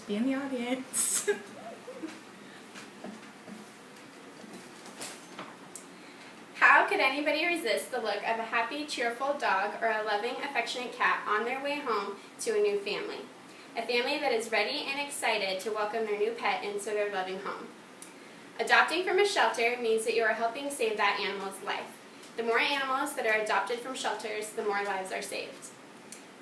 Just be in the audience. How could anybody resist the look of a happy, cheerful dog or a loving, affectionate cat on their way home to a new family? A family that is ready and excited to welcome their new pet into their loving home. Adopting from a shelter means that you are helping save that animal's life. The more animals that are adopted from shelters, the more lives are saved.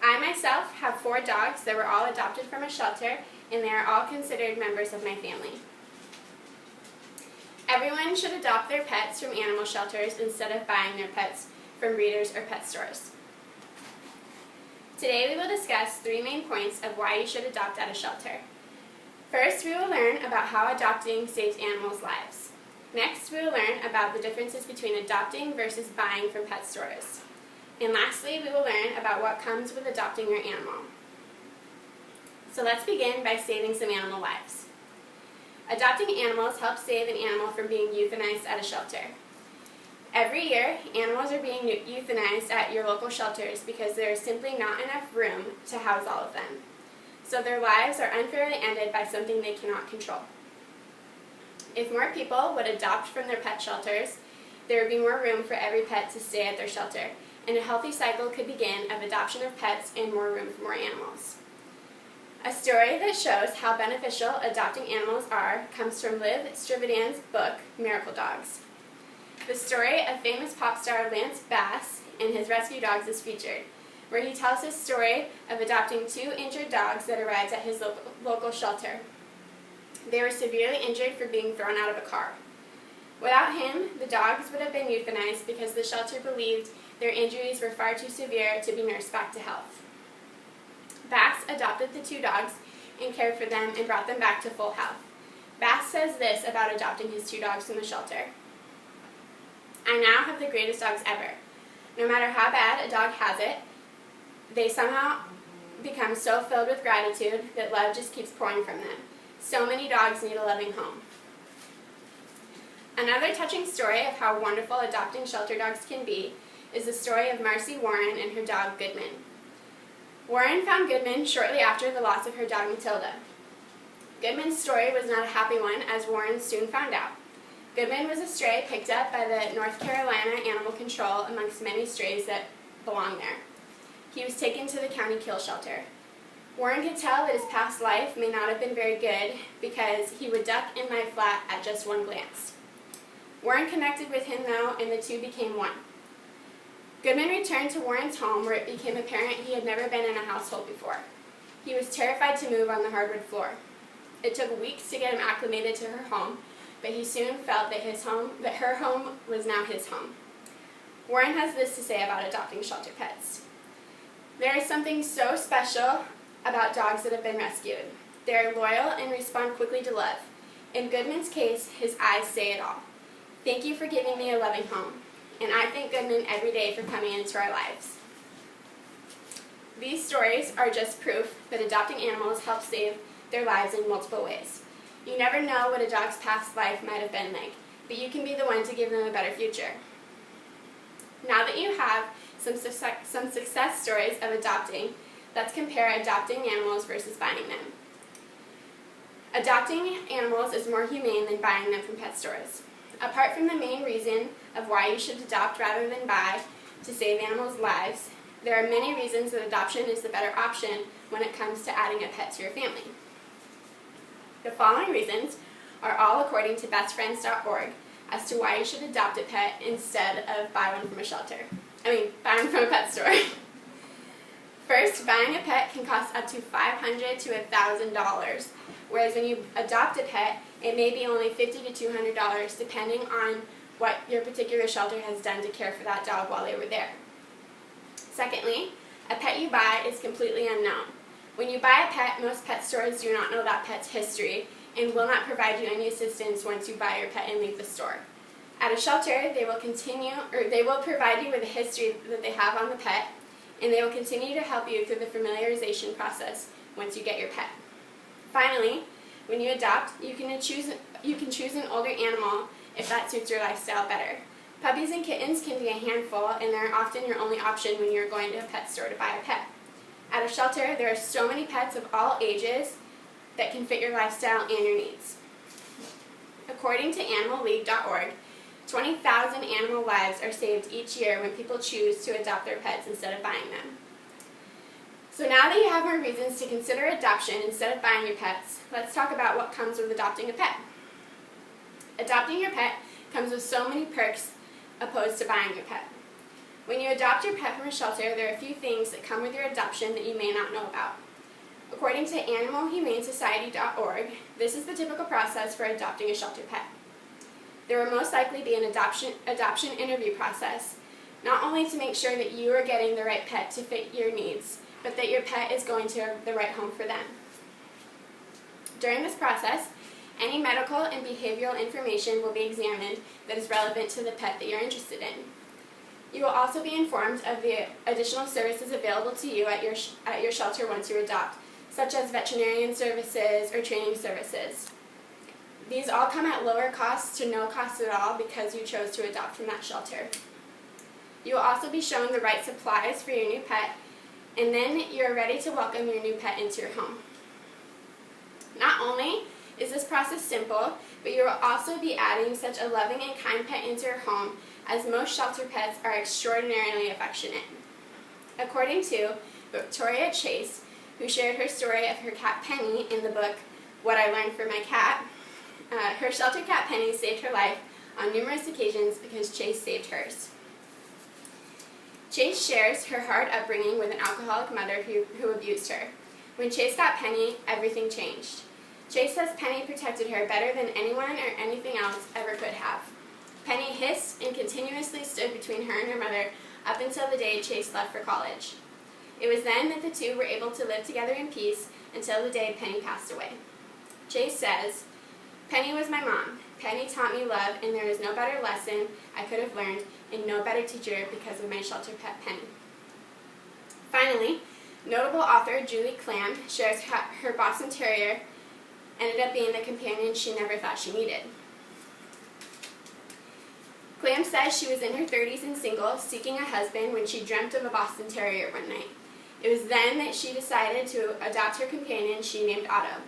I myself have 4 dogs that were all adopted from a shelter, and they are all considered members of my family. Everyone should adopt their pets from animal shelters instead of buying their pets from breeders or pet stores. Today we will discuss 3 main points of why you should adopt at a shelter. First, we will learn about how adopting saves animals' lives. Next, we will learn about the differences between adopting versus buying from pet stores. And lastly, we will learn about what comes with adopting your animal. So let's begin by saving some animal lives. Adopting animals helps save an animal from being euthanized at a shelter. Every year, animals are being euthanized at your local shelters because there is simply not enough room to house all of them. So their lives are unfairly ended by something they cannot control. If more people would adopt from their pet shelters, there would be more room for every pet to stay at their shelter, and a healthy cycle could begin of adoption of pets and more room for more animals. A story that shows how beneficial adopting animals are comes from Liv Strividan's book, Miracle Dogs. The story of famous pop star Lance Bass and his rescue dogs is featured, where he tells his story of adopting 2 injured dogs that arrived at his local shelter. They were severely injured for being thrown out of a car. Without him, the dogs would have been euthanized because the shelter believed their injuries were far too severe to be nursed back to health. Bass adopted the 2 dogs and cared for them and brought them back to full health. Bass says this about adopting his 2 dogs from the shelter. I now have the greatest dogs ever. No matter how bad a dog has it, they somehow become so filled with gratitude that love just keeps pouring from them. So many dogs need a loving home. Another touching story of how wonderful adopting shelter dogs can be is the story of Marcy Warren and her dog Goodman. Warren found Goodman shortly after the loss of her dog Matilda. Goodman's story was not a happy one, as Warren soon found out. Goodman was a stray picked up by the North Carolina Animal Control amongst many strays that belonged there. He was taken to the county kill shelter. Warren could tell that his past life may not have been very good because he would duck and lie flat at just one glance. Warren connected with him though, and the 2 became one. Goodman returned to Warren's home, where it became apparent he had never been in a household before. He was terrified to move on the hardwood floor. It took weeks to get him acclimated to her home, but he soon felt that her home was now his home. Warren has this to say about adopting shelter pets. There is something so special about dogs that have been rescued. They are loyal and respond quickly to love. In Goodman's case, his eyes say it all. Thank you for giving me a loving home, and I thank Goodman every day for coming into our lives. These stories are just proof that adopting animals helps save their lives in multiple ways. You never know what a dog's past life might have been like, but you can be the one to give them a better future. Now that you have some success stories of adopting, let's compare adopting animals versus buying them. Adopting animals is more humane than buying them from pet stores. Apart from the main reason of why you should adopt rather than buy to save animals' lives, there are many reasons that adoption is the better option when it comes to adding a pet to your family. The following reasons are all according to bestfriends.org as to why you should adopt a pet instead of buy one from a pet store. First, buying a pet can cost up to $500 to $1,000, whereas when you adopt a pet, it may be only $50 to $200 depending on what your particular shelter has done to care for that dog while they were there. Secondly, a pet you buy is completely unknown. When you buy a pet, most pet stores do not know that pet's history and will not provide you any assistance once you buy your pet and leave the store. At a shelter, they will provide you with a history that they have on the pet, and they will continue to help you through the familiarization process once you get your pet. Finally, when you adopt, you can choose an older animal if that suits your lifestyle better. Puppies and kittens can be a handful, and they're often your only option when you're going to a pet store to buy a pet. At a shelter, there are so many pets of all ages that can fit your lifestyle and your needs. According to animalleague.org, 20,000 animal lives are saved each year when people choose to adopt their pets instead of buying them. So now that you have more reasons to consider adoption instead of buying your pets, let's talk about what comes with adopting a pet. Adopting your pet comes with so many perks opposed to buying your pet. When you adopt your pet from a shelter, there are a few things that come with your adoption that you may not know about. According to animalhumanesociety.org, this is the typical process for adopting a shelter pet. There will most likely be an adoption interview process, not only to make sure that you are getting the right pet to fit your needs, but that your pet is going to the right home for them. During this process, any medical and behavioral information will be examined that is relevant to the pet that you're interested in. You will also be informed of the additional services available to you at your shelter once you adopt, such as veterinarian services or training services. These all come at lower cost to no cost at all because you chose to adopt from that shelter. You will also be shown the right supplies for your new pet, and then you're ready to welcome your new pet into your home. Not only is this process simple, but you will also be adding such a loving and kind pet into your home, as most shelter pets are extraordinarily affectionate. According to Victoria Chase, who shared her story of her cat Penny in the book What I Learned from My Cat, her shelter cat Penny saved her life on numerous occasions because Chase saved hers. Chase shares her hard upbringing with an alcoholic mother who abused her. When Chase got Penny, everything changed. Chase says Penny protected her better than anyone or anything else ever could have. Penny hissed and continuously stood between her and her mother up until the day Chase left for college. It was then that the two were able to live together in peace until the day Penny passed away. Chase says, "Penny was my mom. Penny taught me love, and there is no better lesson I could have learned and no better teacher because of my shelter pet Penny." Finally, notable author Julie Clam shares how her Boston Terrier ended up being the companion she never thought she needed. Clam says she was in her 30s and single, seeking a husband when she dreamt of a Boston Terrier one night. It was then that she decided to adopt her companion she named Otto.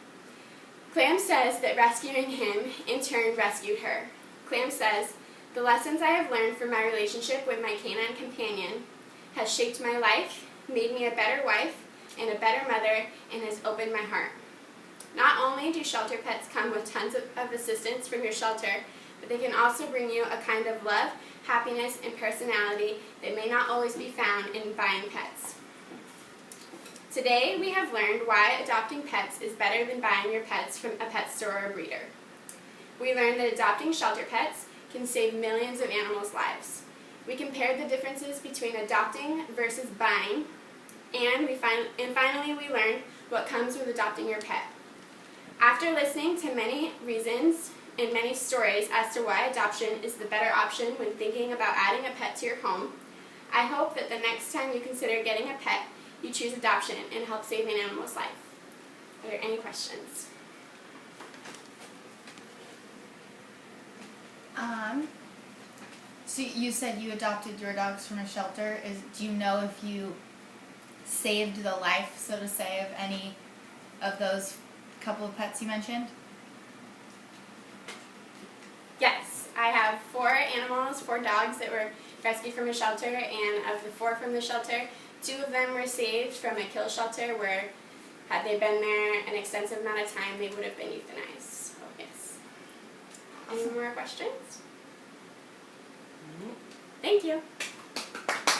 Clam says that rescuing him, in turn, rescued her. Clam says, "The lessons I have learned from my relationship with my canine companion has shaped my life, made me a better wife and a better mother, and has opened my heart." Not only do shelter pets come with tons of assistance from your shelter, but they can also bring you a kind of love, happiness, and personality that may not always be found in buying pets. Today, we have learned why adopting pets is better than buying your pets from a pet store or breeder. We learned that adopting shelter pets can save millions of animals' lives. We compared the differences between adopting versus buying, and finally we learned what comes with adopting your pet. After listening to many reasons and many stories as to why adoption is the better option when thinking about adding a pet to your home, I hope that the next time you consider getting a pet, you choose adoption and help save an animal's life. Are there any questions? So you said you adopted your dogs from a shelter. Do you know if you saved the life, so to say, of any of those couple of pets you mentioned? Yes, I have 4 dogs that were rescued from a shelter, and of the 4 from the shelter, 2 of them were saved from a kill shelter where, had they been there an extensive amount of time, they would have been euthanized. So, yes. Any more questions? Thank you.